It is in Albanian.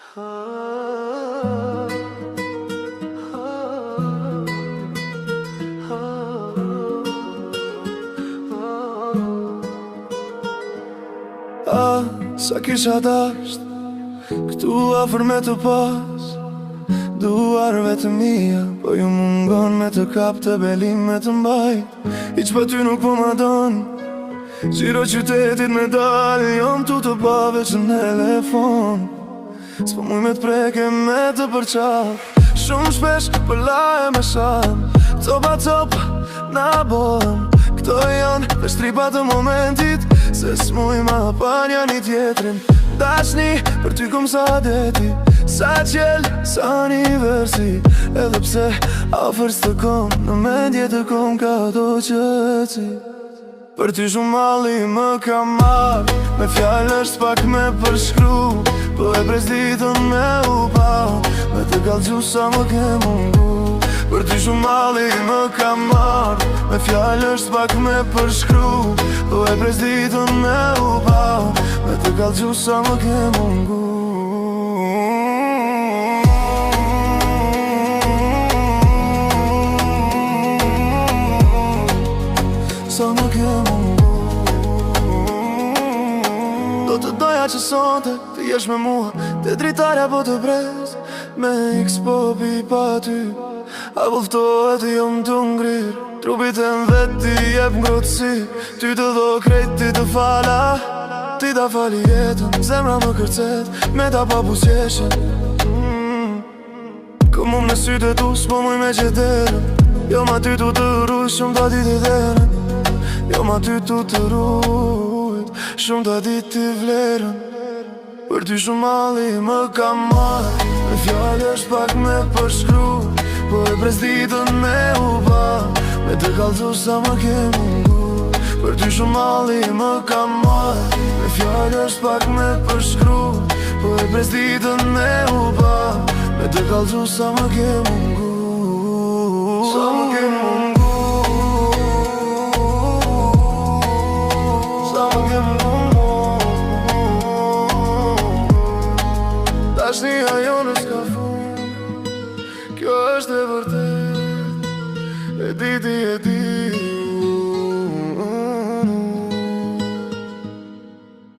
Sa kisha dasht këtu afër me të pas duarve të mija, po ju mungon me të kap të belim me të mbajt. Hiq pa ty nuk po ma don, qiro qytetit me dal, jom tu të bave që në telefon. S'po muj me t'preke me të përqaf, shumë shpesh për laje me shan. Copa na bon, këto janë dhe shtripa të momentit, se s'muj ma pa një një tjetrin. Dashni për ty kom sa deti, sa qel, sa një versi. Edhe pse afer s'të kom, në mendje të kom ka do qëci. Për ty shumë mali më ka marr, me fjallë është pak me përshkru, po e pres ditën me u pa, me të kallëgju sa më ke mungu. Për ty shumë mali më ka marr, me fjallë është pak me përshkru, po e pres ditën me u pa, me të kallëgju sa më ke mungu. Sa më ke mungu. Do të doja që sonte të jesh me mua, te dritarja po të pres, me x po pi pa ty. A vëftohet jom të ngrir, trupit e në vet ti jep ngrotësi. Ty të do krejt, ti të fala, ti ta fali jetën. Zemra më kërcet, me ta pa busjeshen. Këm në sytë e tu, s'po muj me qederën. Jo ma ty tu të rrujt, shumë ta dit i dherën. Jo ma ty tu të rrujt, shumë ta dit i vlerën. Për ty shumë mali më ka marr, me fjallë është pak me përshkru, po e pres ditën me u pa, me të kallëzu sa më ke mungu. Për ty shumë mali më ka marr, me fjallë është pak me përshkru, po e pres ditën me u pa, me të kallëzu sa më ke mungu. Sa më ke mungu, sa më ke mungu. Dashnia jonë s'ka fund, kjo është e vërtet. E di